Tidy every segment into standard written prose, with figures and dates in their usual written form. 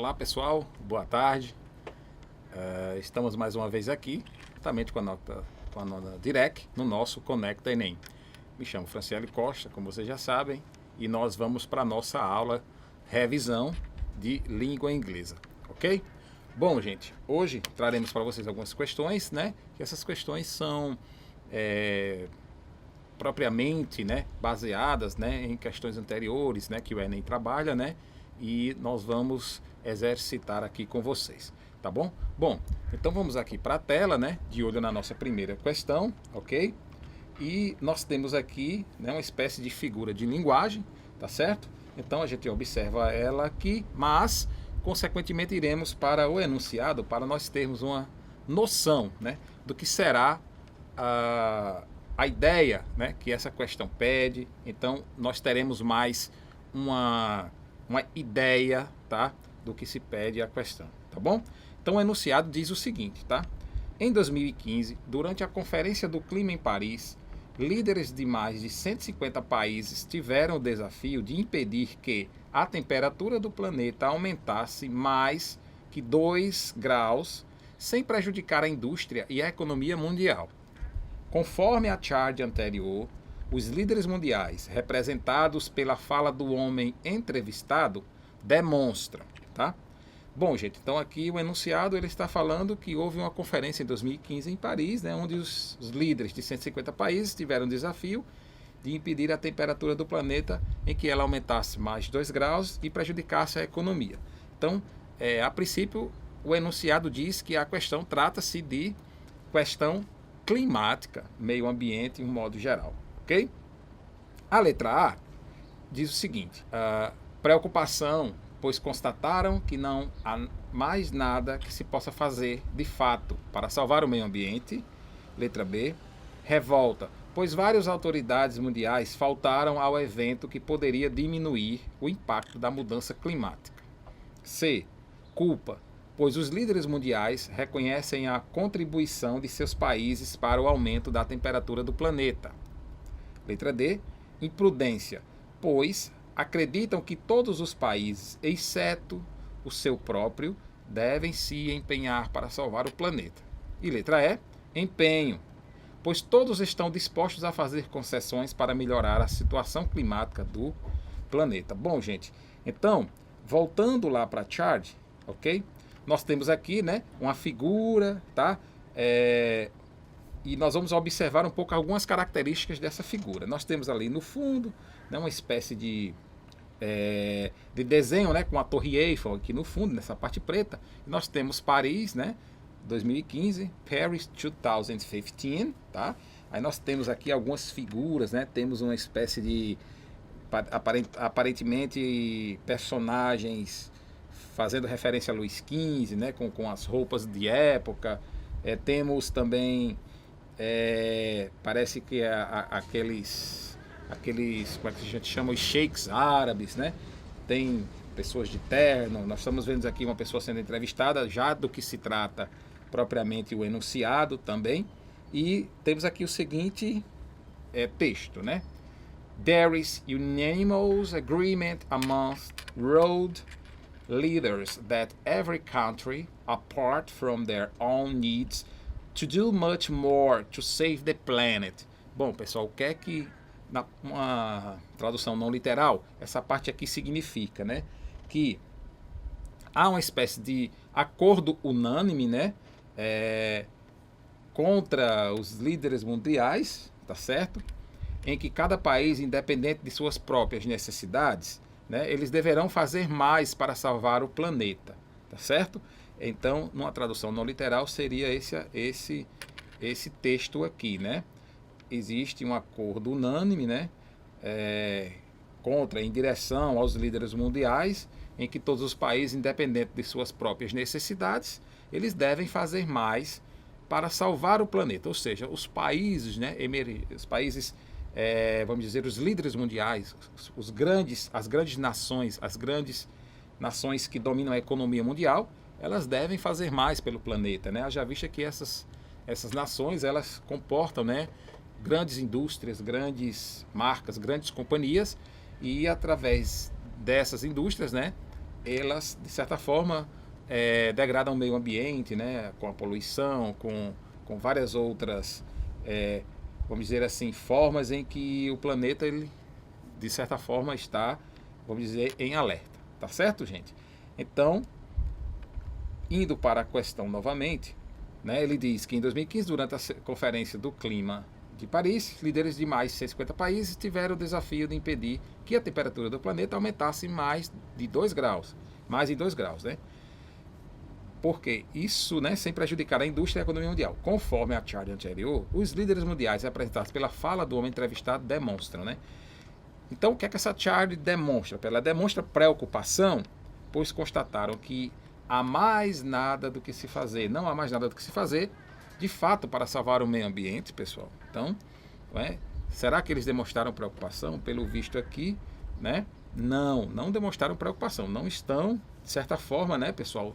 Olá pessoal, boa tarde. Estamos mais uma vez aqui, justamente com a nota Direct, no nosso Conecta Enem. Me chamo Franciele Costa, como vocês já sabem, e nós vamos para a nossa aula revisão de língua inglesa, ok? Bom, gente, hoje traremos para vocês algumas questões, né? Que essas questões são propriamente, né, baseadas, né, em questões anteriores, né, que o Enem trabalha, né? E nós vamos exercitar aqui com vocês, tá bom? Bom, então vamos aqui para a tela, né, de olho na nossa primeira questão, ok? E nós temos aqui, né, uma espécie de figura de linguagem, tá certo? Então a gente observa ela aqui, mas consequentemente iremos para o enunciado para nós termos uma noção, né, do que será a ideia, né, que essa questão pede. Então nós teremos mais uma ideia, tá, do que se pede a questão, tá bom? Então o enunciado diz o seguinte, tá? Em 2015, durante a Conferência do Clima em Paris, líderes de mais de 150 países tiveram o desafio de impedir que a temperatura do planeta aumentasse mais que 2 graus, sem prejudicar a indústria e a economia mundial. Conforme a charge anterior, os líderes mundiais, representados pela fala do homem entrevistado, demonstram, tá? Bom, gente, então aqui o enunciado ele está falando que houve uma conferência em 2015 em Paris, né, onde os líderes de 150 países tiveram o desafio de impedir a temperatura do planeta em que ela aumentasse mais de 2 graus e prejudicasse a economia. Então, a princípio, o enunciado diz que a questão trata-se de questão climática, meio ambiente em um modo geral, ok? A letra A diz o seguinte: preocupação, pois constataram que não há mais nada que se possa fazer de fato para salvar o meio ambiente. Letra B, revolta, pois várias autoridades mundiais faltaram ao evento que poderia diminuir o impacto da mudança climática. C, culpa, pois os líderes mundiais reconhecem a contribuição de seus países para o aumento da temperatura do planeta. Letra D, imprudência, pois acreditam que todos os países, exceto o seu próprio, devem se empenhar para salvar o planeta. E letra E, empenho, pois todos estão dispostos a fazer concessões para melhorar a situação climática do planeta. Bom, gente, então, voltando lá para a charge, ok? Nós temos aqui, né, uma figura, tá? E nós vamos observar um pouco algumas características dessa figura. Nós temos ali no fundo, né, uma espécie de desenho, né, com a Torre Eiffel aqui no fundo, nessa parte preta. E nós temos Paris, né, 2015, Paris 2015, tá? Aí nós temos aqui algumas figuras, né? Temos uma espécie de aparentemente personagens fazendo referência a Luís XV, né, com as roupas de época. Temos também parece que aqueles, como é que a gente chama, os sheiks árabes, né? Tem pessoas de terno. Nós estamos vendo aqui uma pessoa sendo entrevistada, já do que se trata propriamente o enunciado também. E temos aqui o seguinte texto, né? There is unanimous agreement amongst road leaders that every country, apart from their own needs, to do much more to save the planet. Bom, pessoal, o que é que uma tradução não literal, essa parte aqui significa, né, que há uma espécie de acordo unânime, né, contra os líderes mundiais, tá certo? Em que cada país, independente de suas próprias necessidades, né, eles deverão fazer mais para salvar o planeta, tá certo? Então, numa tradução não literal, seria esse texto aqui, né? Existe um acordo unânime, né, em direção aos líderes mundiais, em que todos os países, independente de suas próprias necessidades, eles devem fazer mais para salvar o planeta. Ou seja, os países, né, vamos dizer, os líderes mundiais, as grandes nações que dominam a economia mundial, elas devem fazer mais pelo planeta, né? Já visto que essas nações, elas comportam, né, grandes indústrias, grandes marcas, grandes companhias, e através dessas indústrias, né, elas, de certa forma, degradam o meio ambiente, né, com a poluição, com várias outras, vamos dizer assim, formas em que o planeta, ele, de certa forma, está, vamos dizer, em alerta. Tá certo, gente? Então, indo para a questão novamente, né, ele diz que em 2015, durante a Conferência do Clima de Paris, líderes de mais de 150 países tiveram o desafio de impedir que a temperatura do planeta aumentasse mais de 2 graus. Mais de 2 graus, né? Porque isso, né, sem prejudicar a indústria e a economia mundial. Conforme a charge anterior, os líderes mundiais representados pela fala do homem entrevistado demonstram, né? Então, o que é que essa charge demonstra? Ela demonstra preocupação, pois constataram que há mais nada do que se fazer. Não há mais nada do que se fazer, de fato, para salvar o meio ambiente, pessoal. Então, será que eles demonstraram preocupação? Pelo visto aqui, né? Não demonstraram preocupação. Não estão, de certa forma, né, pessoal,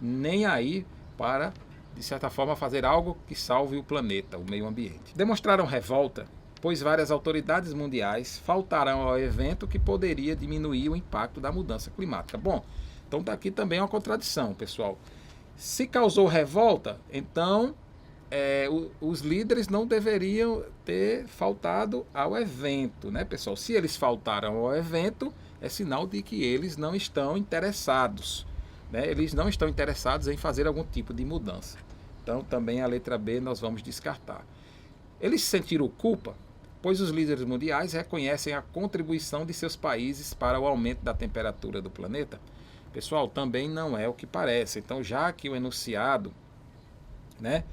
nem aí para, de certa forma, fazer algo que salve o planeta, o meio ambiente. Demonstraram revolta, pois várias autoridades mundiais faltaram ao evento que poderia diminuir o impacto da mudança climática. Bom, então daqui também é uma contradição, pessoal. Se causou revolta, então os líderes não deveriam ter faltado ao evento, né, pessoal? Se eles faltaram ao evento, é sinal de que eles não estão interessados, né? Eles não estão interessados em fazer algum tipo de mudança. Então também a letra B nós vamos descartar. Eles sentiram culpa, pois os líderes mundiais reconhecem a contribuição de seus países para o aumento da temperatura do planeta. Pessoal, também não é o que parece. Então, já que o enunciado, né,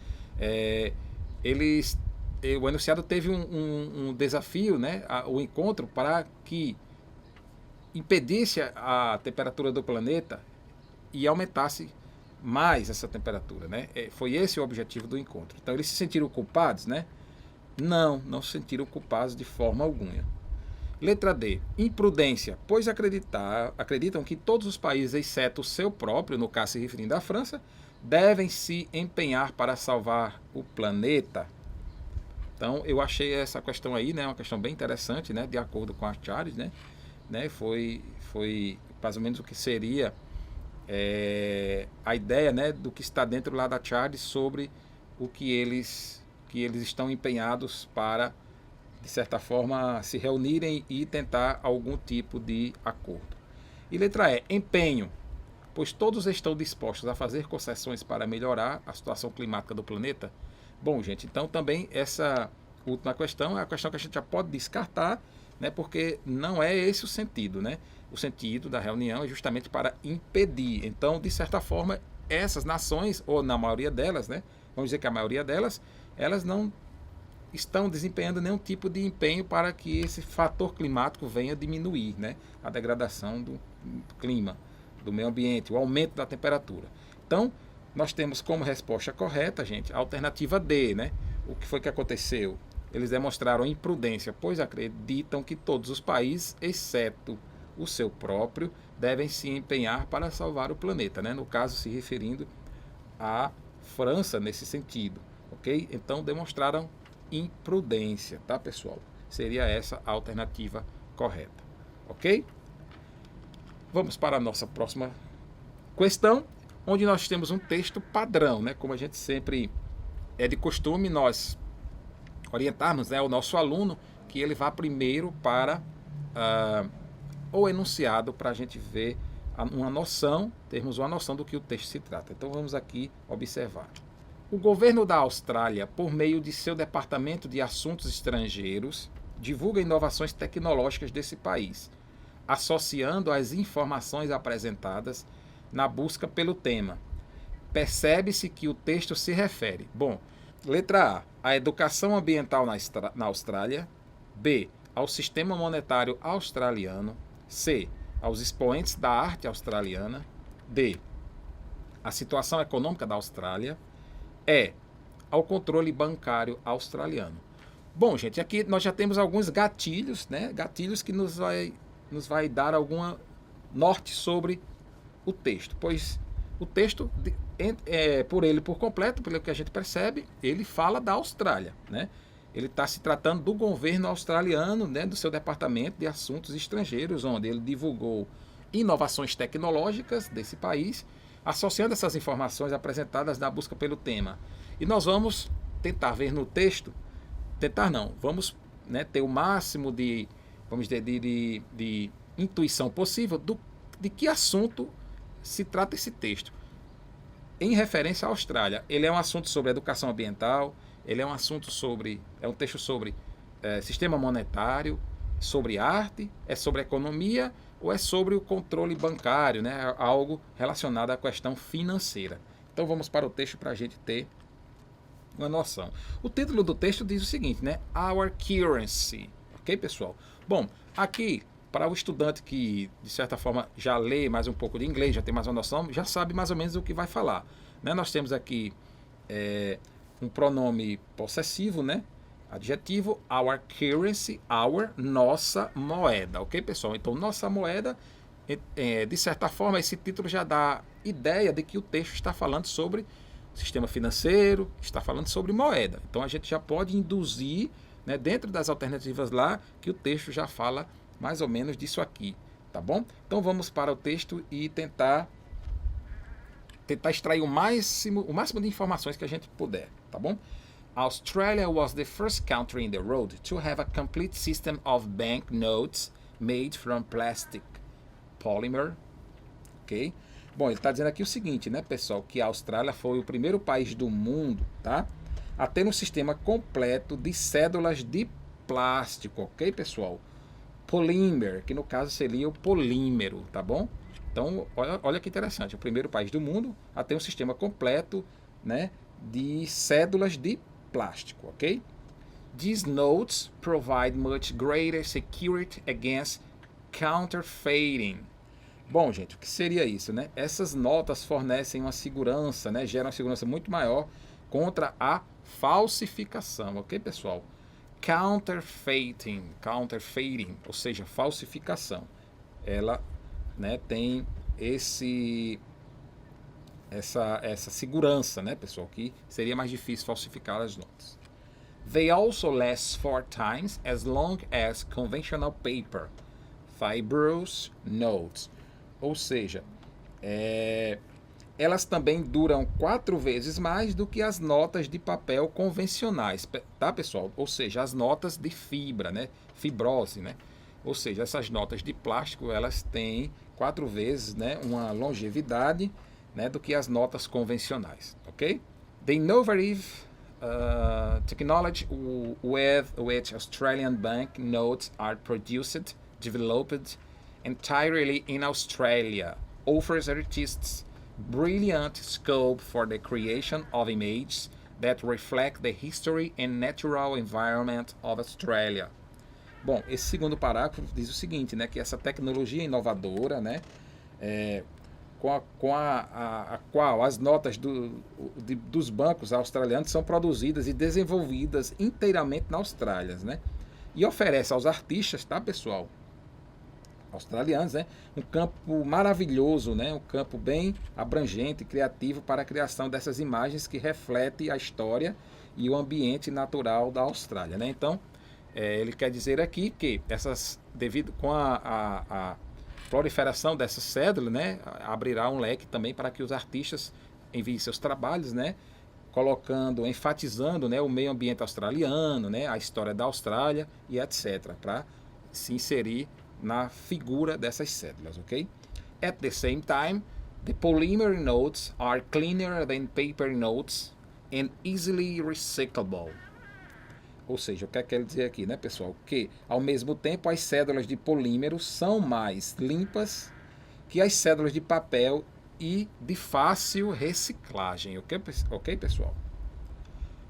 o enunciado teve um desafio, né, o encontro para que impedisse a temperatura do planeta e aumentasse mais essa temperatura, né? Foi esse o objetivo do encontro. Então, eles se sentiram culpados, né? Não se sentiram culpados de forma alguma. Letra D, imprudência, pois acreditam que todos os países, exceto o seu próprio, no caso se referindo à França, devem se empenhar para salvar o planeta. Então, eu achei essa questão aí, né, uma questão bem interessante, né, de acordo com a Charles, né, foi mais ou menos o que seria a ideia, né, do que está dentro lá da Charles sobre o que eles estão empenhados para, de certa forma, se reunirem e tentar algum tipo de acordo. E letra E, empenho, pois todos estão dispostos a fazer concessões para melhorar a situação climática do planeta. Bom, gente, então também essa última questão é a questão que a gente já pode descartar, né, porque não é esse o sentido, né? O sentido da reunião é justamente para impedir. Então, de certa forma, essas nações, ou na maioria delas, né, vamos dizer que a maioria delas, elas não estão desempenhando nenhum tipo de empenho para que esse fator climático venha diminuir, né, a degradação do clima, do meio ambiente, o aumento da temperatura. Então, nós temos como resposta correta, gente, a alternativa D, né? O que foi que aconteceu? Eles demonstraram imprudência, pois acreditam que todos os países, exceto o seu próprio, devem se empenhar para salvar o planeta, né? No caso, se referindo à França nesse sentido, ok? Então, demonstraram imprudência, tá, pessoal? Seria essa a alternativa correta, ok? Vamos para a nossa próxima questão, onde nós temos um texto padrão, né? Como a gente sempre é de costume, nós orientarmos, né, o nosso aluno que ele vá primeiro para o enunciado para a gente ver termos uma noção do que o texto se trata. Então vamos aqui observar. O governo da Austrália, por meio de seu Departamento de Assuntos Estrangeiros, divulga inovações tecnológicas desse país, associando as informações apresentadas na busca pelo tema. Percebe-se que o texto se refere, bom, letra A, a educação ambiental na Austrália, B, ao sistema monetário australiano, C, aos expoentes da arte australiana, D, a situação econômica da Austrália, E, ao controle bancário australiano. Bom, gente, aqui nós já temos alguns gatilhos, né? Gatilhos que nos vai dar alguma norte sobre o texto, pois o texto, por completo, pelo que a gente percebe, ele fala da Austrália, né? Ele está se tratando do governo australiano, né, do seu Departamento de Assuntos Estrangeiros, onde ele divulgou inovações tecnológicas desse país, associando essas informações apresentadas na busca pelo tema. E nós vamos tentar ver no texto, tentar não, vamos, né, ter o máximo de, vamos dizer, de intuição possível de que assunto se trata esse texto. Em referência à Austrália, ele é um assunto sobre educação ambiental, ele é um assunto sobre, é um texto sobre sistema monetário, sobre arte, é sobre economia ou é sobre o controle bancário, né? Algo relacionado à questão financeira. Então vamos para o texto para a gente ter uma noção. O título do texto diz o seguinte, né? Our Currency. Ok, pessoal? Bom, aqui, para o estudante que, de certa forma, já lê mais um pouco de inglês, já tem mais uma noção, já sabe mais ou menos o que vai falar. Né? Nós temos aqui um pronome possessivo, né? Adjetivo, our currency, our, nossa moeda. Ok, pessoal? Então, nossa moeda, de certa forma, esse título já dá ideia de que o texto está falando sobre sistema financeiro, está falando sobre moeda. Então, a gente já pode induzir, né, dentro das alternativas lá, que o texto já fala mais ou menos disso aqui, tá bom? Então vamos para o texto e tentar extrair o máximo de informações que a gente puder, tá bom? Australia was the first country in the world to have a complete system of banknotes made from plastic polymer, ok? Bom, ele está dizendo aqui o seguinte, né, pessoal, que a Austrália foi o primeiro país do mundo, tá, a ter um sistema completo de cédulas de plástico, ok, pessoal? Polymer, que no caso seria o polímero, tá bom? Então, olha que interessante, o primeiro país do mundo a ter um sistema completo, né, de cédulas de plástico, ok? These notes provide much greater security against counterfeiting. Bom, gente, o que seria isso, né? Essas notas fornecem uma segurança, né, geram uma segurança muito maior contra a falsificação, ok, pessoal? Counterfeiting, ou seja, falsificação. Ela, né, tem essa segurança, né, pessoal, que seria mais difícil falsificar as notas. They also last 4 times as long as conventional paper, fibrous notes. Ou seja, elas também duram 4 vezes mais do que as notas de papel convencionais, tá, pessoal? Ou seja, as notas de fibra, né? Fibrose, né? Ou seja, essas notas de plástico, elas têm 4 vezes, né, uma longevidade, né, do que as notas convencionais, ok? The innovative technology with which Australian bank notes are produced, developed entirely in Australia, offers artists brilliant scope for the creation of images that reflect the history and natural environment of Australia. Bom, esse segundo parágrafo diz o seguinte, né, que essa tecnologia inovadora, né, com a qual as notas dos bancos australianos são produzidas e desenvolvidas inteiramente na Austrália, né, e oferece aos artistas, tá, pessoal, australianos, né, um campo maravilhoso, né, um campo bem abrangente e criativo para a criação dessas imagens que refletem a história e o ambiente natural da Austrália, né? Então, ele quer dizer aqui que devido com a proliferação dessas cédulas, né, abrirá um leque também para que os artistas enviem seus trabalhos, né, enfatizando, né, o meio ambiente australiano, né, a história da Austrália e etc, para se inserir na figura dessas cédulas, ok? At the same time, the polymer notes are cleaner than paper notes and easily recyclable. Ou seja, o que quer dizer aqui, né, pessoal? Que, ao mesmo tempo, as cédulas de polímero são mais limpas que as cédulas de papel e de fácil reciclagem, ok, pessoal?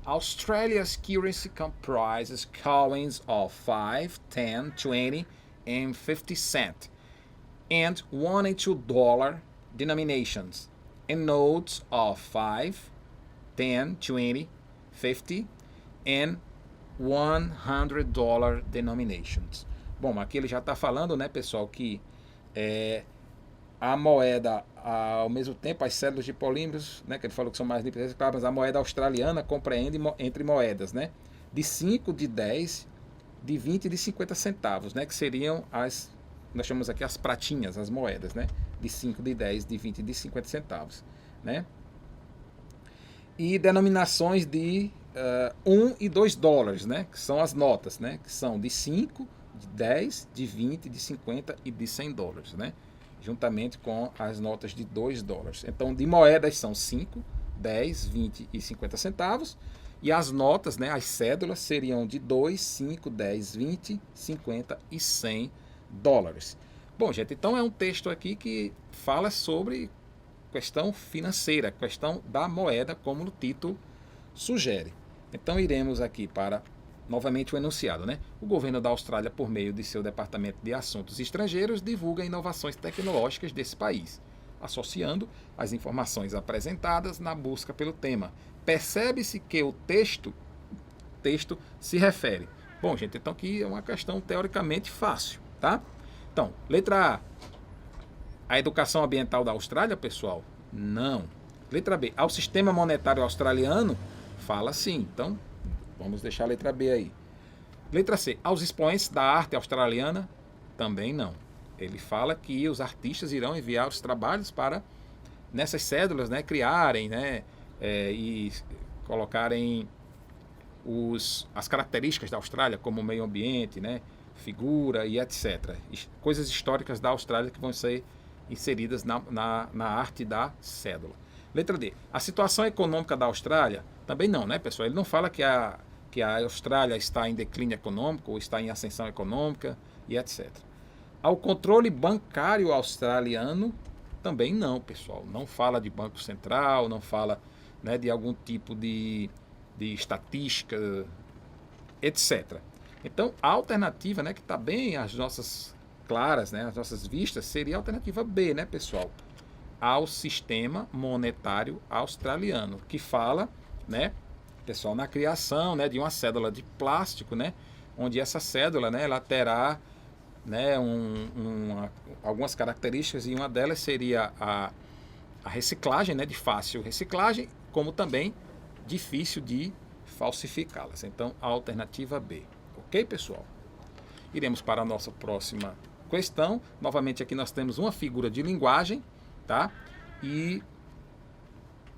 Australia's currency comprises coins of 5, 10, 20 and 50 cent and $1 and $2 denominations and notes of 5, 10, 20, 50 and $100 denominations. Bom, aqui ele já está falando, né, pessoal, que a moeda, ao mesmo tempo, as cédulas de polímeros, né, que ele falou que são mais limpas e recicláveis, a moeda australiana compreende entre moedas, né, de 5, de 10, de 20 e de 50 centavos, né, que seriam as nós chamamos aqui as pratinhas, as moedas, né? De 5, de 10, de 20 e de 50 centavos, né? E denominações de 1 e 2 dólares, né? Que são as notas, né? Que são de 5, de 10, de 20, de 50 e de 100 dólares, né? Juntamente com as notas de 2 dólares. Então, de moedas são 5, 10, 20 e 50 centavos. E as notas, né, as cédulas, seriam de 2, 5, 10, 20, 50 e 100 dólares. Bom, gente, então é um texto aqui que fala sobre questão financeira, questão da moeda, como o título sugere. Então iremos aqui para, novamente, o enunciado, né? O governo da Austrália, por meio de seu Departamento de Assuntos Estrangeiros, divulga inovações tecnológicas desse país, associando as informações apresentadas na busca pelo tema. Percebe-se que o texto se refere. Bom, gente, então aqui é uma questão teoricamente fácil, tá? Então, letra A. A educação ambiental da Austrália, pessoal? Não. Letra B. Ao sistema monetário australiano? Fala sim. Então, vamos deixar a letra B aí. Letra C. Aos expoentes da arte australiana? Também não. Ele fala que os artistas irão enviar os trabalhos para, nessas cédulas, né, criarem, né, e colocarem as características da Austrália, como o meio ambiente, né, figura e etc. Coisas históricas da Austrália que vão ser inseridas na arte da cédula. Letra D. A situação econômica da Austrália? Também não, né, pessoal? Ele não fala que a Austrália está em declínio econômico ou está em ascensão econômica e etc. Ao controle bancário australiano? Também não, pessoal. Não fala de Banco Central, não fala, né, de algum tipo de estatística, etc. Então, a alternativa, né, que está bem às nossas claras, né, às nossas vistas, seria a alternativa B, né, pessoal? Ao sistema monetário australiano, que fala, né, pessoal, na criação, né, de uma cédula de plástico, né, onde essa cédula, né, ela terá, né, algumas características, e uma delas seria a reciclagem, né, de fácil reciclagem, como também difícil de falsificá-las. Então, a alternativa B. Ok, pessoal? Iremos para a nossa próxima questão. Novamente aqui nós temos uma figura de linguagem, tá? E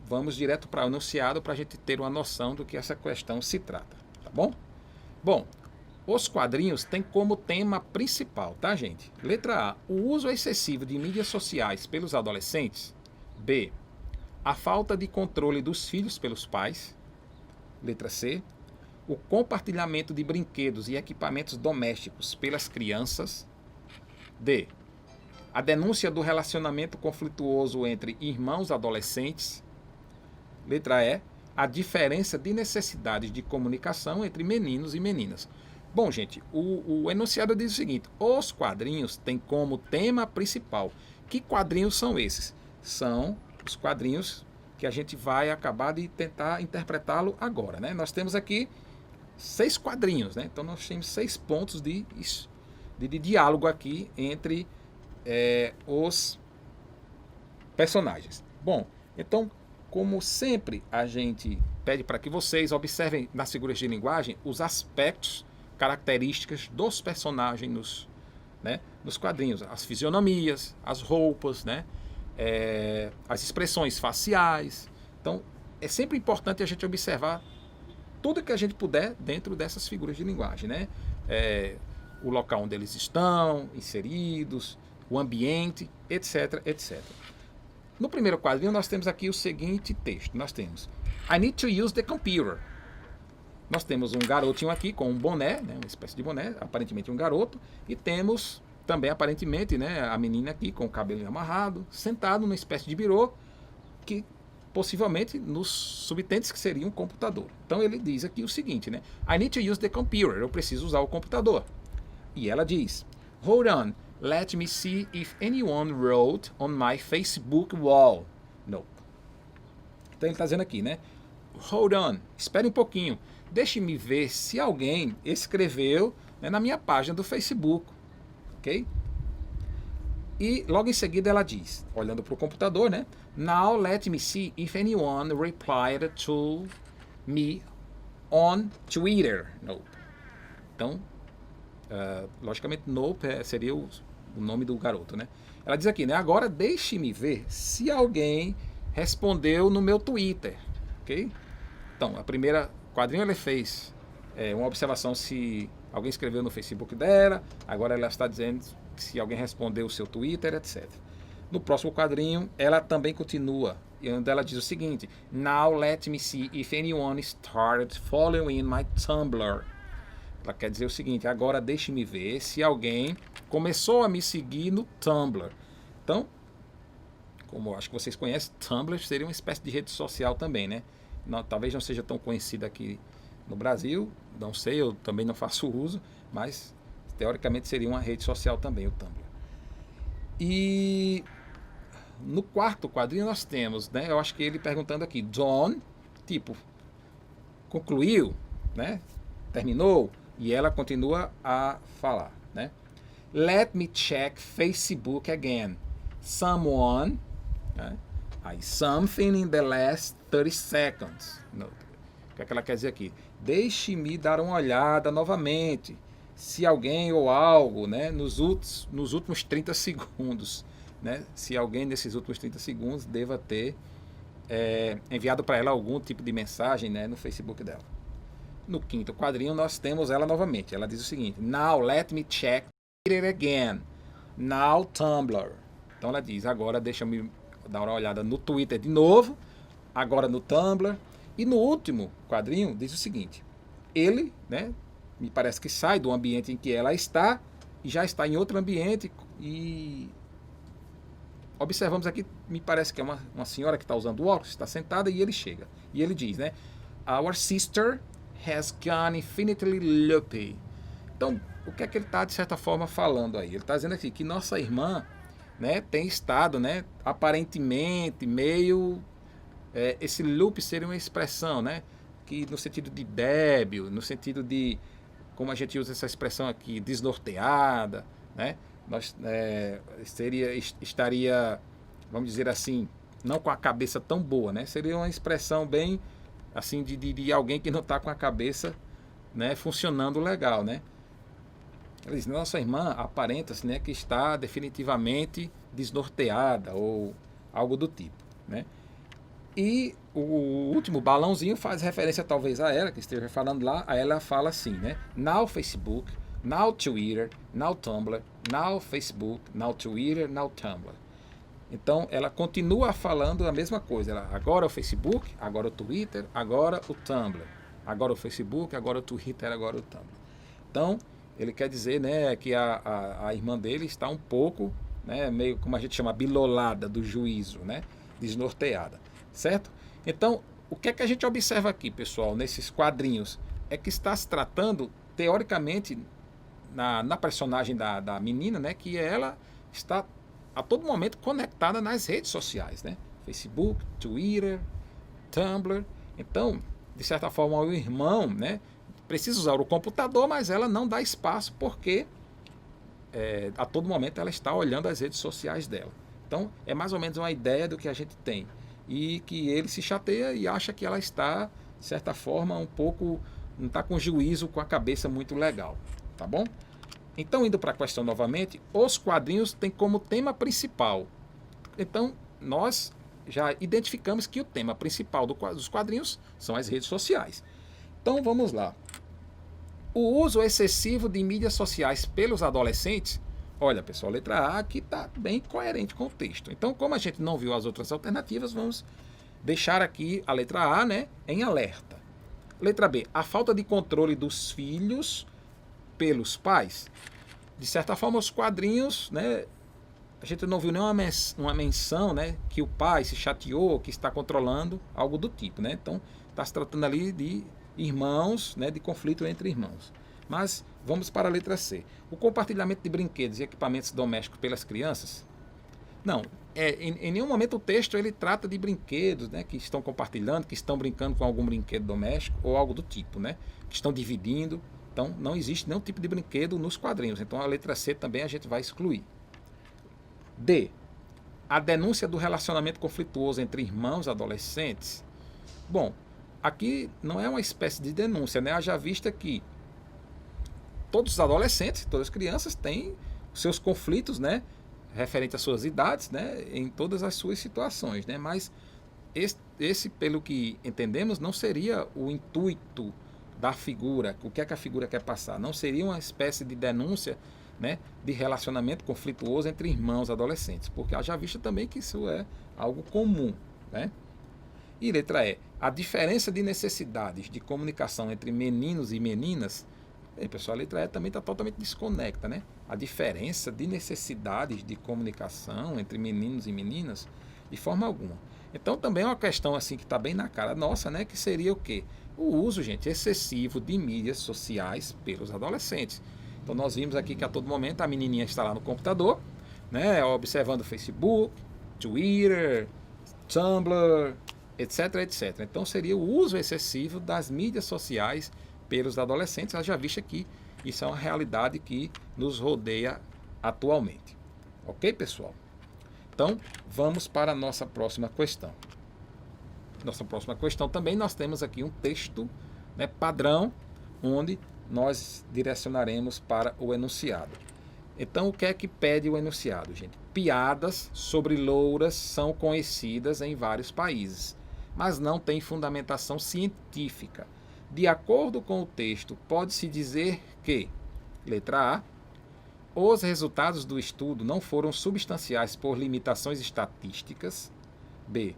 vamos direto para o enunciado para a gente ter uma noção do que essa questão se trata, tá bom? Bom, os quadrinhos têm como tema principal, tá, gente? Letra A, o uso excessivo de mídias sociais pelos adolescentes. B, a falta de controle dos filhos pelos pais. Letra C, o compartilhamento de brinquedos e equipamentos domésticos pelas crianças. D, a denúncia do relacionamento conflituoso entre irmãos adolescentes. Letra E, a diferença de necessidades de comunicação entre meninos e meninas. Bom, gente, o enunciado diz o seguinte: os quadrinhos têm como tema principal. Que quadrinhos são esses? São os quadrinhos que a gente vai acabar de tentar interpretá-lo agora, né? Nós temos aqui 6 quadrinhos, né? Então nós temos 6 pontos de diálogo aqui entre os personagens. Bom, então, como sempre, a gente pede para que vocês observem nas figuras de linguagem os aspectos, características dos personagens nos quadrinhos, as fisionomias, as roupas, né? As expressões faciais. Então, é sempre importante a gente observar tudo que a gente puder dentro dessas figuras de linguagem, né? O local onde eles estão inseridos, o ambiente, etc, etc. No primeiro quadrinho nós temos aqui o seguinte texto. Nós temos I need to use the computer. Nós temos um garotinho aqui com um boné, né, uma espécie de boné, aparentemente um garoto, e temos também aparentemente, né, a menina aqui com o cabelo amarrado, sentado numa espécie de birô, que possivelmente nos subtentes que seria um computador. Então ele diz aqui o seguinte, né? I need to use the computer. Eu preciso usar o computador. E ela diz, hold on, let me see if anyone wrote on my Facebook wall. No. Então ele está dizendo aqui, né? Hold on, espere um pouquinho. Deixe-me ver se alguém escreveu, né, na minha página do Facebook. Ok? E logo em seguida ela diz, olhando para o computador, né? Now let me see if anyone replied to me on Twitter. Nope. Então, logicamente, nope seria o nome do garoto, né? Ela diz aqui, né? Agora deixe-me ver se alguém respondeu no meu Twitter, ok? Então, a primeira quadrinho ela fez uma observação se alguém escreveu no Facebook dela, agora ela está dizendo se alguém respondeu o seu Twitter, etc. No próximo quadrinho, ela também continua, onde ela diz o seguinte: Now let me see if anyone started following my Tumblr. Ela quer dizer o seguinte: agora deixe-me ver se alguém começou a me seguir no Tumblr. Então, como eu acho que vocês conhecem, Tumblr seria uma espécie de rede social também, né? Não, talvez não seja tão conhecida aqui no Brasil, não sei, eu também não faço uso, mas teoricamente seria uma rede social também, o Tumblr. E no quarto quadrinho nós temos, né? Eu acho que ele perguntando aqui, John, tipo, concluiu, né? Terminou, e ela continua a falar, né? Let me check Facebook again. Someone, né? Aí, something in the last 30 seconds. O que é que ela quer dizer aqui? Deixe-me dar uma olhada novamente. Se alguém ou algo, né, nos últimos 30 segundos, né, se alguém nesses últimos 30 segundos deva ter enviado para ela algum tipo de mensagem, né, no Facebook dela. No quinto quadrinho nós temos ela novamente. Ela diz o seguinte: Now let me check it again. Now Tumblr. Então ela diz, agora deixa-me dar uma olhada no Twitter de novo, agora no Tumblr. E no último quadrinho diz o seguinte: ele, né, me parece que sai do ambiente em que ela está e já está em outro ambiente. E observamos aqui, me parece que é uma senhora que está usando óculos, está sentada, e ele chega. E ele diz, né? Our sister has gone infinitely loopy. Então, o que é que ele está, de certa forma, falando aí? Ele está dizendo aqui que nossa irmã, né, tem estado, né, aparentemente meio... esse loop seria uma expressão, né, que no sentido de débil, no sentido de, como a gente usa essa expressão aqui, desnorteada, né, estaria, vamos dizer assim, não com a cabeça tão boa, né, seria uma expressão bem, assim, de alguém que não está com a cabeça, né, funcionando legal, né. Ele diz, nossa irmã aparenta-se, né, que está definitivamente desnorteada ou algo do tipo, né. E o último balãozinho faz referência talvez a ela, que esteja falando lá. Aí ela fala assim, né? Now Facebook, now Twitter, now Tumblr, now Facebook, now Twitter, now Tumblr. Então ela continua falando a mesma coisa. Ela, agora o Facebook, agora o Twitter, agora o Tumblr. Agora o Facebook, agora o Twitter, agora o Tumblr. Então ele quer dizer, né, que a irmã dele está um pouco, né, meio como a gente chama, bilolada do juízo, né? Desnorteada. Certo? Então, o que é que a gente observa aqui, pessoal, nesses quadrinhos? É que está se tratando, teoricamente, na personagem da menina, né, que ela está a todo momento conectada nas redes sociais, né? Facebook, Twitter, Tumblr. Então, de certa forma, o irmão, né, precisa usar o computador, mas ela não dá espaço porque a todo momento ela está olhando as redes sociais dela. Então, é mais ou menos uma ideia do que a gente tem. E que ele se chateia e acha que ela está, de certa forma, um pouco, não está com juízo, com a cabeça muito legal, tá bom? Então, indo para a questão novamente, os quadrinhos têm como tema principal. Então, nós já identificamos que o tema principal dos quadrinhos são as redes sociais. Então, vamos lá. O uso excessivo de mídias sociais pelos adolescentes. Olha, pessoal, letra A aqui está bem coerente com o texto. Então, como a gente não viu as outras alternativas, vamos deixar aqui a letra A, né, em alerta. Letra B, a falta de controle dos filhos pelos pais. De certa forma, os quadrinhos, né, a gente não viu nenhuma menção, né, que o pai se chateou, que está controlando, algo do tipo, né? Então, está se tratando ali de irmãos, né, de conflito entre irmãos. Mas vamos para a letra C. O compartilhamento de brinquedos e equipamentos domésticos pelas crianças? Não, em nenhum momento o texto ele trata de brinquedos, né, que estão compartilhando, que estão brincando com algum brinquedo doméstico ou algo do tipo, né, que estão dividindo. Então não existe nenhum tipo de brinquedo nos quadrinhos. Então a letra C também a gente vai excluir. D. A denúncia do relacionamento conflituoso entre irmãos adolescentes. Bom, aqui não é uma espécie de denúncia, né? Haja vista que todos os adolescentes, todas as crianças têm os seus conflitos, né, referente às suas idades, né, em todas as suas situações, né, mas esse, pelo que entendemos, não seria o intuito da figura, o que é que a figura quer passar, não seria uma espécie de denúncia, né, de relacionamento conflituoso entre irmãos adolescentes, porque haja vista também que isso é algo comum, né? E letra E, a diferença de necessidades de comunicação entre meninos e meninas, pessoal, a letra E também está totalmente desconecta, né? A diferença de necessidades de comunicação entre meninos e meninas, de forma alguma. Então também é uma questão assim que está bem na cara nossa, né? Que seria o quê? O uso, gente, excessivo de mídias sociais pelos adolescentes. Então nós vimos aqui que a todo momento a menininha está lá no computador, né? Observando Facebook, Twitter, Tumblr, etc, etc. Então seria o uso excessivo das mídias sociais pelos adolescentes, já visto que isso é uma realidade que nos rodeia atualmente. Ok, pessoal? Então, vamos para a nossa próxima questão. Nossa próxima questão também nós temos aqui um texto, né, padrão, onde nós direcionaremos para o enunciado. Então, o que é que pede o enunciado, gente? Piadas sobre louras são conhecidas em vários países, mas não têm fundamentação científica. De acordo com o texto, pode-se dizer que, letra A, os resultados do estudo não foram substanciais por limitações estatísticas. B,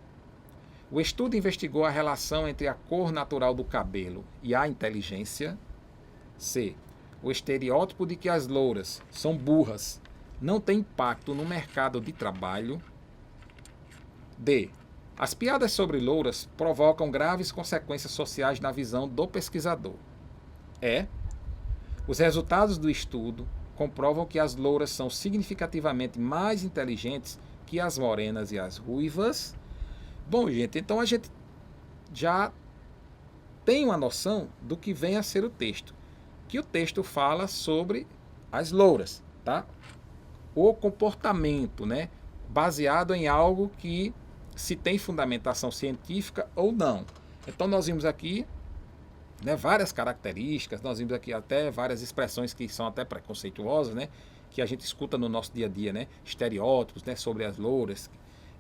o estudo investigou a relação entre a cor natural do cabelo e a inteligência. C, o estereótipo de que as louras são burras não tem impacto no mercado de trabalho. D, as piadas sobre louras provocam graves consequências sociais na visão do pesquisador. E, os resultados do estudo comprovam que as louras são significativamente mais inteligentes que as morenas e as ruivas. Bom, gente, então a gente já tem uma noção do que vem a ser o texto. Que o texto fala sobre as louras, tá? O comportamento, né? Baseado em algo que se tem fundamentação científica ou não. Então nós vimos aqui, né, várias características, nós vimos aqui até várias expressões que são até preconceituosas, né, que a gente escuta no nosso dia a dia, né, estereótipos, né, sobre as louras,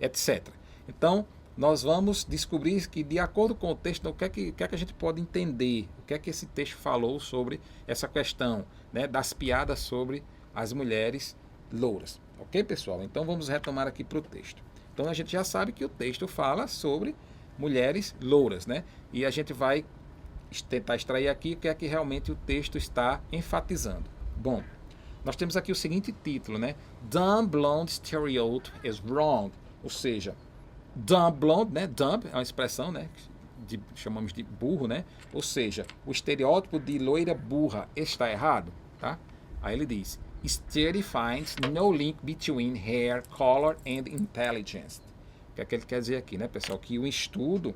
etc. Então nós vamos descobrir que, de acordo com o texto, o que é que a gente pode entender, o que é que esse texto falou sobre essa questão, né, das piadas sobre as mulheres louras. Ok, pessoal? Então vamos retomar aqui para o texto. Então a gente já sabe que o texto fala sobre mulheres louras, né? E a gente vai tentar extrair aqui o que é que realmente o texto está enfatizando. Bom, nós temos aqui o seguinte título, né? Dumb blonde stereotype is wrong. Ou seja, dumb blonde, né? Dumb é uma expressão, né? Chamamos de burro, né? Ou seja, o estereótipo de loira burra está errado, tá? Aí ele diz: Study finds no link between hair color and intelligence. O que é que ele quer dizer aqui, né, pessoal? Que o estudo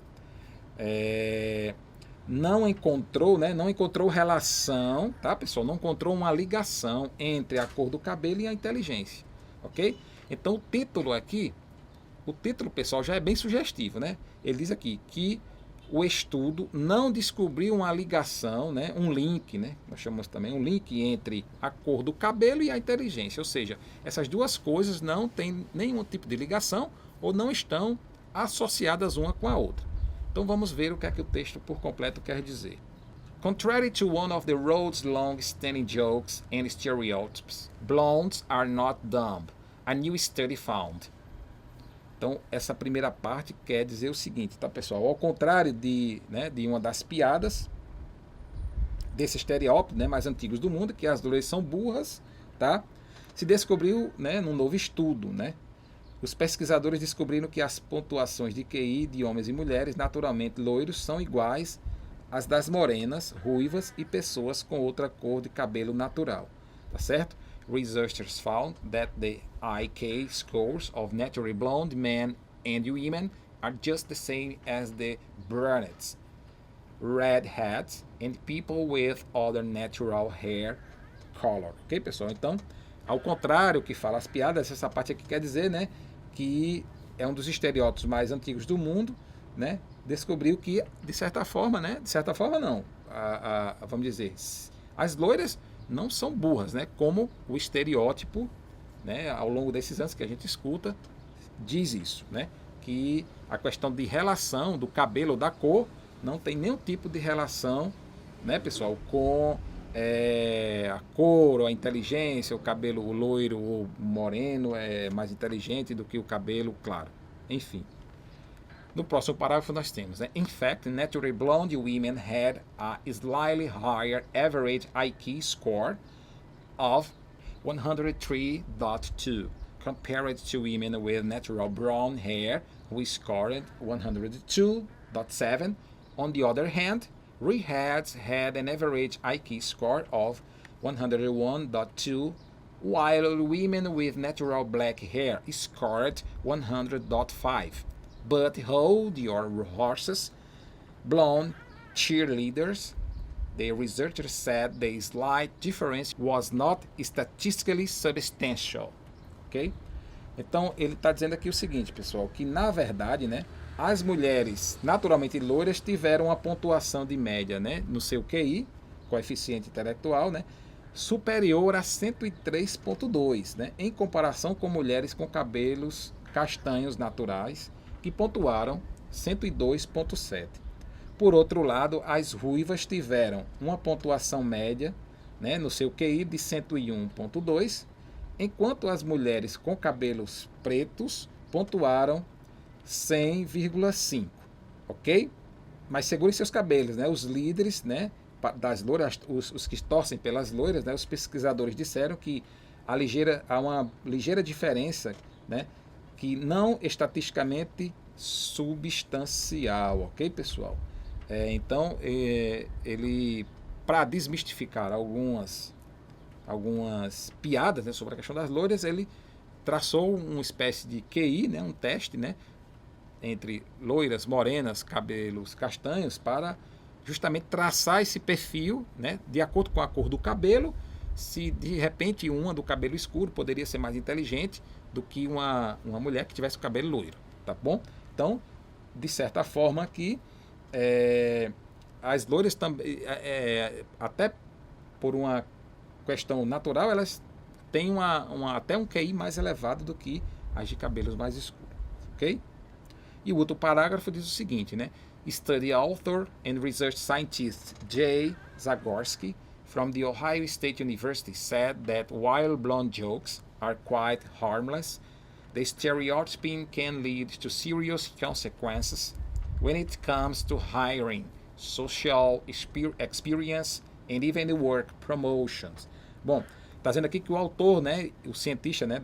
não encontrou, né, não encontrou relação, tá, pessoal? Não encontrou uma ligação entre a cor do cabelo e a inteligência, ok? Então o título aqui, pessoal, já é bem sugestivo, né? Ele diz aqui que o estudo não descobriu uma ligação, né, um link, né, nós chamamos também um link entre a cor do cabelo e a inteligência, ou seja, essas duas coisas não têm nenhum tipo de ligação ou não estão associadas uma com a outra. Então vamos ver o que é que o texto por completo quer dizer. Contrary to one of the road's long-standing jokes and stereotypes, blondes are not dumb, a new study found. Então, essa primeira parte quer dizer o seguinte, tá, pessoal? Ao contrário de uma das piadas desse estereótipo, né, mais antigos do mundo, que as loiras são burras, tá? Se descobriu, né, num novo estudo, né? Os pesquisadores descobriram que as pontuações de QI de homens e mulheres naturalmente loiros são iguais às das morenas, ruivas e pessoas com outra cor de cabelo natural, tá certo? Researchers found that the IQ scores of naturally blonde men and women are just the same as the brunettes, redheads, and people with other natural hair color. Ok, pessoal? Então, ao contrário que fala as piadas, essa parte aqui quer dizer, né, que é um dos estereótipos mais antigos do mundo, né? Descobriu que, de certa forma, né? De certa forma, não. Vamos dizer, as loiras não são burras, né? Como o estereótipo, né, ao longo desses anos que a gente escuta, diz isso, né? Que a questão de relação do cabelo ou da cor não tem nenhum tipo de relação, né, pessoal, com a cor, ou a inteligência, o cabelo loiro ou moreno é mais inteligente do que o cabelo claro. Enfim. No próximo parágrafo nós temos, né? In fact, naturally blonde women had a slightly higher average IQ score of 103.2 compared to women with natural brown hair who scored 102.7. On the other hand, redheads had an average IQ score of 101.2, while women with natural black hair scored 100.5. But hold your horses, blonde cheerleaders. The researchers said the slight difference was not statistically substantial. Ok? Então, ele está dizendo aqui o seguinte, pessoal, que na verdade, né, as mulheres naturalmente loiras tiveram uma pontuação de média, né, no seu QI, coeficiente intelectual, né, superior a 103,2, né, em comparação com mulheres com cabelos castanhos naturais, que pontuaram 102,7. Por outro lado, as ruivas tiveram uma pontuação média, né, no seu QI de 101,2, enquanto as mulheres com cabelos pretos pontuaram 100,5, ok? Mas segurem seus cabelos, né? Os líderes, né, das loiras, os que torcem pelas loiras, né, os pesquisadores disseram que há uma ligeira diferença, né, que não estatisticamente substancial, ok, pessoal? Então, ele, para desmistificar algumas piadas, né, sobre a questão das loiras, ele traçou uma espécie de QI, né, um teste, né, entre loiras, morenas, cabelos castanhos, para justamente traçar esse perfil, né, de acordo com a cor do cabelo, se de repente uma do cabelo escuro poderia ser mais inteligente do que uma mulher que tivesse o cabelo loiro, tá bom? Então, de certa forma aqui, as loiras também, até por uma questão natural, elas têm até um QI mais elevado do que as de cabelos mais escuros, ok? E o outro parágrafo diz o seguinte, né? Study author and research scientist Jay Zagorsky from the Ohio State University said that while blonde jokes are quite harmless, the stereotyping can lead to serious consequences when it comes to hiring, social experience, and even work promotions. Bom, está dizendo aqui que o autor, né, o cientista, né,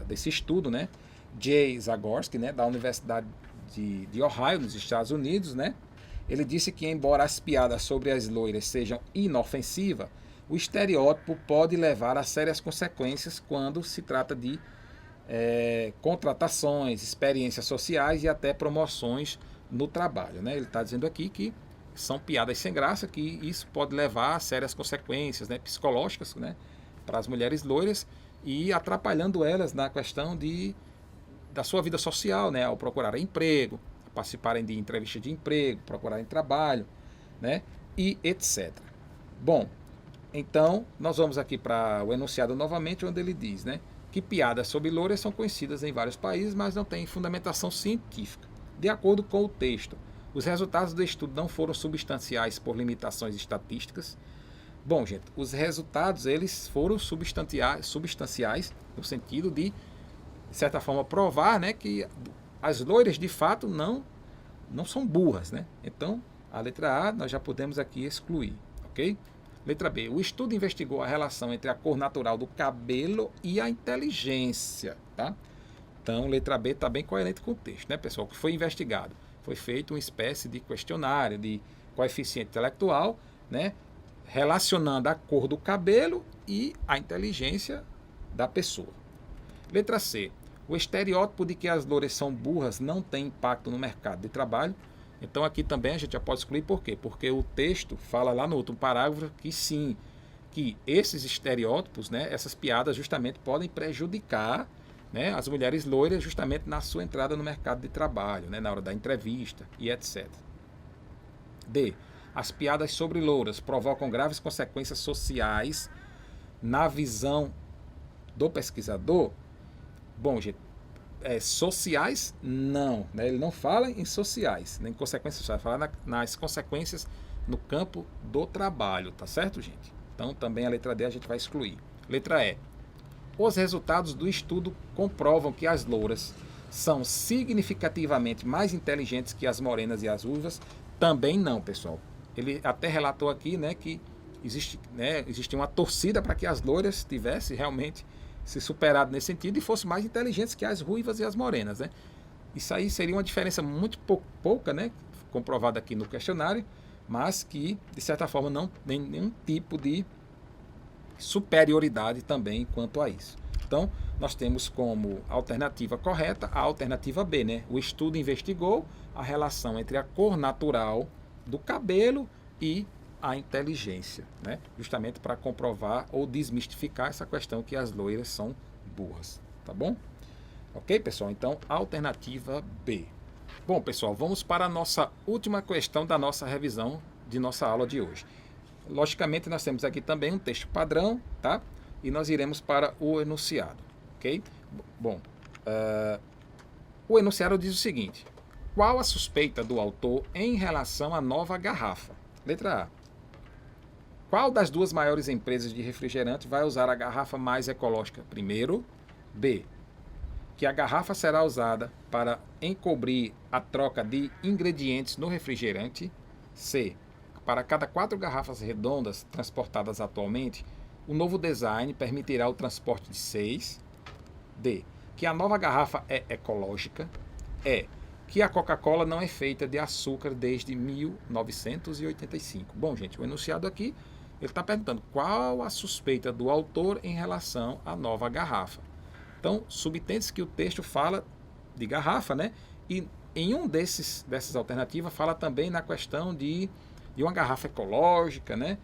desse estudo, né, Jay Zagorsky, né, da Universidade de Ohio, nos Estados Unidos, né, ele disse que, embora as piadas sobre as loiras sejam inofensivas, o estereótipo pode levar a sérias consequências quando se trata de contratações, experiências sociais e até promoções no trabalho, né? Ele está dizendo aqui que são piadas sem graça, que isso pode levar a sérias consequências, né, psicológicas, né, para as mulheres loiras e atrapalhando elas na questão da sua vida social, né, ao procurarem emprego, participarem de entrevistas de emprego, procurarem trabalho, né, e etc. Bom, então nós vamos aqui para o enunciado novamente, onde ele diz, né, que piadas sobre loiras são conhecidas em vários países, mas não têm fundamentação científica. De acordo com o texto, os resultados do estudo não foram substanciais por limitações estatísticas. Bom, gente, os resultados eles foram substanciais no sentido de certa forma, provar, né, que as loiras de fato não são burras, né? Então, a letra A nós já podemos aqui excluir, ok? Letra B. O estudo investigou a relação entre a cor natural do cabelo e a inteligência, tá? Então, letra B está bem coerente com o texto, né, pessoal? O que foi investigado? Foi feito uma espécie de questionário de coeficiente intelectual, né, relacionando a cor do cabelo e a inteligência da pessoa. Letra C. O estereótipo de que as loiras são burras não tem impacto no mercado de trabalho. Então aqui também a gente já pode excluir por quê? Porque o texto fala lá no outro parágrafo que sim, que esses estereótipos, né, essas piadas justamente podem prejudicar, né, as mulheres loiras justamente na sua entrada no mercado de trabalho, né, na hora da entrevista e etc. D. as piadas sobre louras provocam graves consequências sociais na visão do pesquisador? Bom, gente, sociais não, né? Ele não fala em sociais, nem consequências sociais, fala nas consequências no campo do trabalho, tá certo, gente? Então também a letra D a gente vai excluir. Letra E. Os resultados do estudo comprovam que as louras são significativamente mais inteligentes que as morenas e as ruivas? Também não, pessoal. Ele até relatou aqui, né, que existe uma torcida para que as loiras tivessem realmente se superado nesse sentido e fossem mais inteligentes que as ruivas e as morenas, né? Isso aí seria uma diferença muito pouca, né, comprovada aqui no questionário, mas que, de certa forma, não tem nenhum tipo de superioridade também quanto a isso. Então, nós temos como alternativa correta a alternativa B, né? O estudo investigou a relação entre a cor natural do cabelo e a inteligência, né? Justamente para comprovar ou desmistificar essa questão que as loiras são burras, tá bom? Ok, pessoal? Então, alternativa B. Bom, pessoal, vamos para a nossa última questão da nossa revisão de nossa aula de hoje. Logicamente, nós temos aqui também um texto padrão, tá? E nós iremos para o enunciado, ok? Bom, o enunciado diz o seguinte: qual a suspeita do autor em relação à nova garrafa? Letra A. Qual das duas maiores empresas de refrigerante vai usar a garrafa mais ecológica primeiro? B. Que a garrafa será usada para encobrir a troca de ingredientes no refrigerante. C. Para cada 4 garrafas redondas transportadas atualmente, o novo design permitirá o transporte de 6. D. Que a nova garrafa é ecológica. E. Que a Coca-Cola não é feita de açúcar desde 1985. Bom, gente, o enunciado aqui, ele está perguntando qual a suspeita do autor em relação à nova garrafa. Então, subtende-se que o texto fala de garrafa, né? E em dessas alternativas fala também na questão de uma garrafa ecológica, né?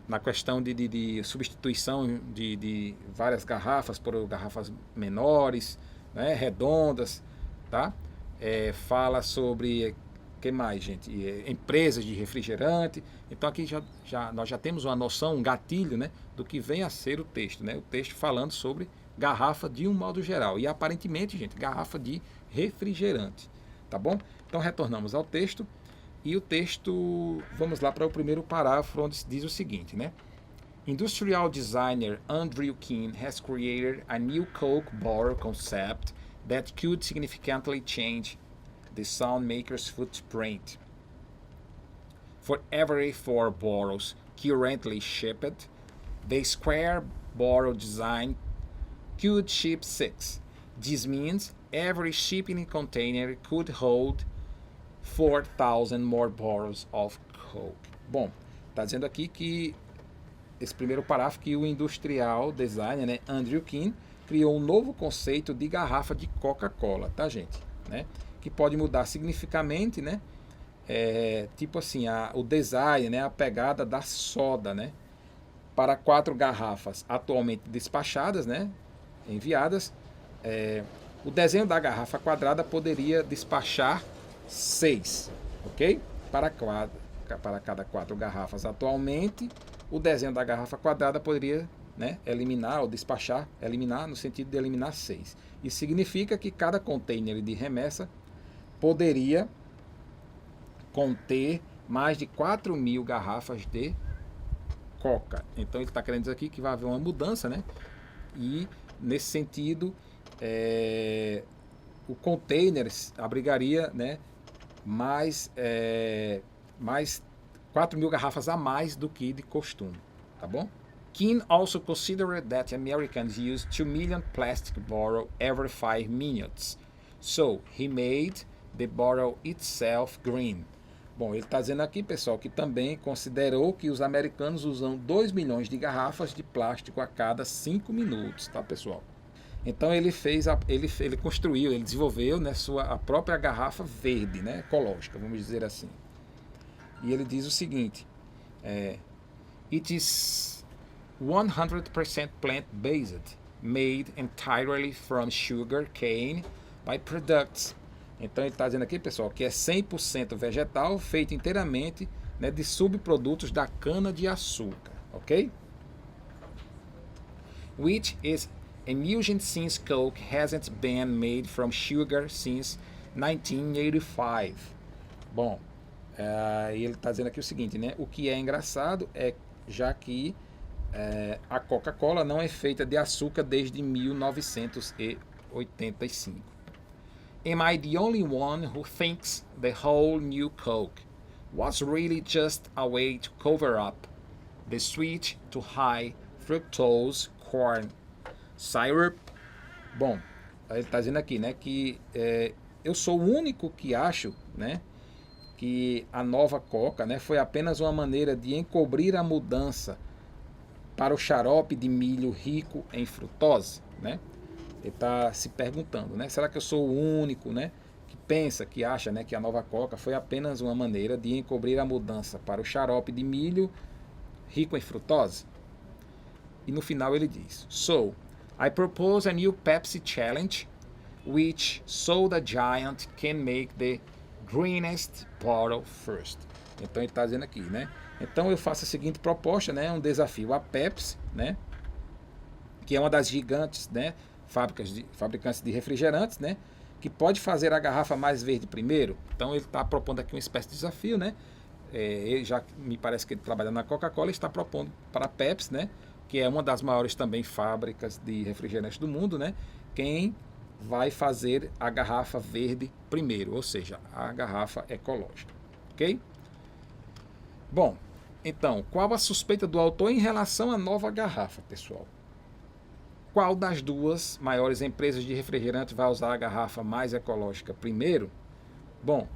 Na questão de substituição de várias garrafas por garrafas menores, né? Redondas, tá? Fala sobre, que mais, gente? Empresas de refrigerante. Então aqui nós já temos uma noção, um gatilho, né, do que vem a ser o texto, né? O texto falando sobre garrafa de um modo geral. E aparentemente, gente, garrafa de refrigerante. Tá bom? Então retornamos ao texto. E o texto, vamos lá para o primeiro parágrafo, onde diz o seguinte, né? Industrial designer Andrew King has created a new Coke bottle concept that could significantly change the sound maker's footprint. For every 4 bottles currently shipped, the square bottle design could ship 6. This means every shipping container could hold 4,000 more bottles of Coke. Bom, está dizendo aqui que esse primeiro parágrafo que o industrial designer, né, Andrew King, criou um novo conceito de garrafa de Coca-Cola, tá, gente? Né? Que pode mudar significativamente, né? Tipo assim, o design, né, a pegada da soda, né? Para 4 garrafas atualmente despachadas, né, enviadas, o desenho da garrafa quadrada poderia despachar 6, ok? Para cada 4 garrafas atualmente, o desenho da garrafa quadrada poderia, né, eliminar ou despachar, eliminar no sentido de eliminar 6. Isso significa que cada container de remessa poderia conter mais de 4.000 garrafas de Coca. Então ele está querendo dizer aqui que vai haver uma mudança, né? E nesse sentido, o container abrigaria, né, mais 4.000 garrafas a mais do que de costume, tá bom? King also considered that Americans use 2 million plastic bottles every 5 minutes, so he made the bottle itself green. Bom, ele está dizendo aqui, pessoal, que também considerou que os americanos usam 2 milhões de garrafas de plástico a cada 5 minutos, tá, pessoal? Então ele construiu, ele desenvolveu, né, a própria garrafa verde, né, ecológica, vamos dizer assim. E ele diz o seguinte: it is 100% plant-based, made entirely from sugar cane by products Então ele está dizendo aqui, pessoal, que é 100% vegetal, feito inteiramente, né, de subprodutos da cana-de-açúcar, ok? Which is unusual since Coke hasn't been made from sugar since 1985. Bom, ele está dizendo aqui o seguinte, né? O que é engraçado é já que a Coca-Cola não é feita de açúcar desde 1985. Am I the only one who thinks the whole new Coke was really just a way to cover up the switch to high fructose corn syrup? Bom, ele está dizendo aqui, né, que eu sou o único que acho, né, que a nova Coca, né, foi apenas uma maneira de encobrir a mudança para o xarope de milho rico em frutose, né? Ele está se perguntando, né, será que eu sou o único, né, que pensa, que acha, né, que a nova Coca foi apenas uma maneira de encobrir a mudança para o xarope de milho rico em frutose? E no final ele diz: So, I propose a new Pepsi challenge, which soda giant can make the greenest bottle first. Então ele está dizendo aqui, né? Então eu faço a seguinte proposta, né? Um desafio à Pepsi, né? Que é uma das gigantes, né? Fabricantes de refrigerantes, né? Que pode fazer a garrafa mais verde primeiro. Então ele está propondo aqui uma espécie de desafio, né? Ele já me parece que ele trabalha na Coca-Cola, está propondo para a Pepsi, né? Que é uma das maiores também fábricas de refrigerantes do mundo, né? Quem vai fazer a garrafa verde primeiro, ou seja, a garrafa ecológica, ok? Bom, então, qual a suspeita do autor em relação à nova garrafa, pessoal? Qual das duas maiores empresas de refrigerante vai usar a garrafa mais ecológica primeiro? Bom,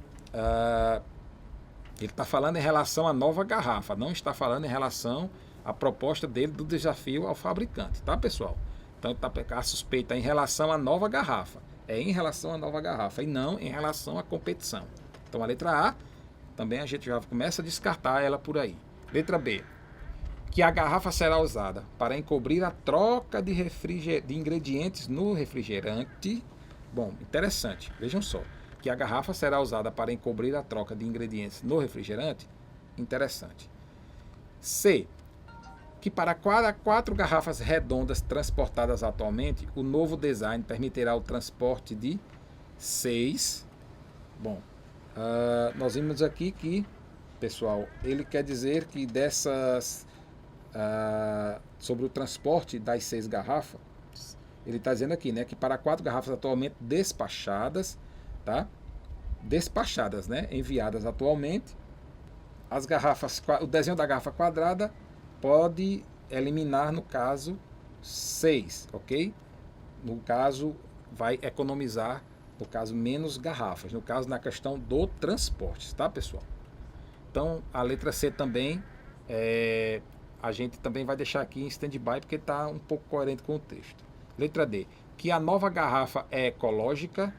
ele está falando em relação à nova garrafa, não está falando em relação à proposta dele do desafio ao fabricante, tá, pessoal? Então a suspeita é em relação à nova garrafa. É em relação à nova garrafa e não em relação à competição. Então a letra A, também a gente já começa a descartar ela por aí. Letra B, que a garrafa será usada para encobrir a troca de ingredientes no refrigerante. Bom, interessante, vejam só. Que a garrafa será usada para encobrir a troca de ingredientes no refrigerante. Interessante. C, que para quatro garrafas redondas transportadas atualmente, o novo design permitirá o transporte de 6. Bom, nós vimos aqui que, pessoal, ele quer dizer que dessas, sobre o transporte das 6 garrafas, ele está dizendo aqui, né, que para 4 garrafas atualmente despachadas, tá? Despachadas, né, enviadas atualmente, as garrafas, o desenho da garrafa quadrada pode eliminar, no caso, 6, ok? No caso, vai economizar, no caso, menos garrafas. No caso, na questão do transporte, tá, pessoal? Então, a letra C também, a gente também vai deixar aqui em stand-by, porque está um pouco coerente com o texto. Letra D, que a nova garrafa é ecológica.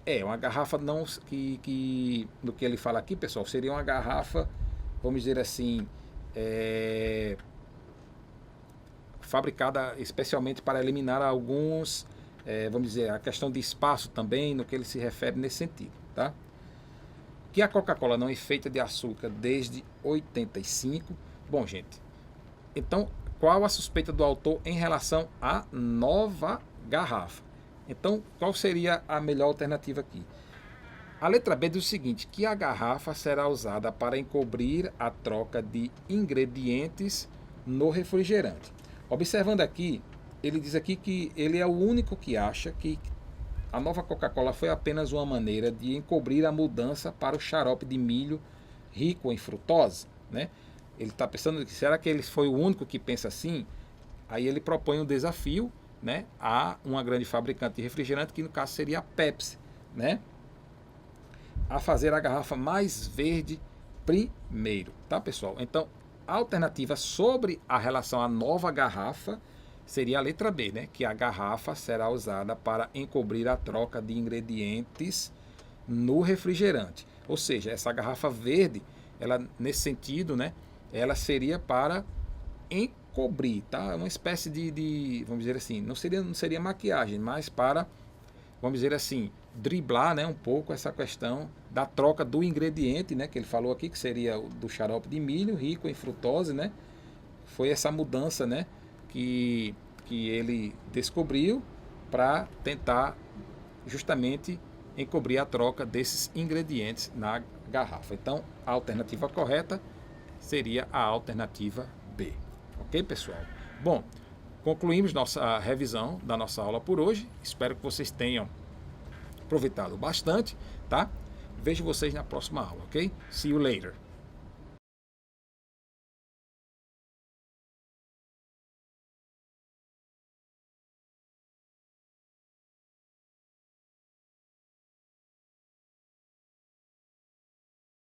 É uma garrafa não que no que ele fala aqui, pessoal, seria uma garrafa, vamos dizer assim, fabricada especialmente para eliminar alguns, vamos dizer, a questão de espaço também, no que ele se refere nesse sentido, tá? Que a Coca-Cola não é feita de açúcar desde 85. Bom, gente, então, qual a suspeita do autor em relação à nova garrafa? Então, qual seria a melhor alternativa aqui? A letra B diz o seguinte, que a garrafa será usada para encobrir a troca de ingredientes no refrigerante. Observando aqui, ele diz aqui que ele é o único que acha que a nova Coca-Cola foi apenas uma maneira de encobrir a mudança para o xarope de milho rico em frutose, né? Ele está pensando, será que ele foi o único que pensa assim? Aí ele propõe um desafio, né, a uma grande fabricante de refrigerante, que no caso seria a Pepsi, né, a fazer a garrafa mais verde primeiro, tá, pessoal? Então, a alternativa sobre a relação à nova garrafa seria a letra B, né, que a garrafa será usada para encobrir a troca de ingredientes no refrigerante. Ou seja, essa garrafa verde, ela nesse sentido, né, ela seria para encobrir, tá? Uma espécie de vamos dizer assim, não seria maquiagem, mas para, vamos dizer assim, driblar, né, um pouco essa questão da troca do ingrediente, né, que ele falou aqui, que seria do xarope de milho rico em frutose, né? Foi essa mudança, né, que ele descobriu para tentar justamente encobrir a troca desses ingredientes na garrafa. Então, a alternativa correta seria a alternativa B. Ok, pessoal? Bom, concluímos nossa revisão da nossa aula por hoje. Espero que vocês tenham aproveitado bastante, tá? Vejo vocês na próxima aula, ok? See you later.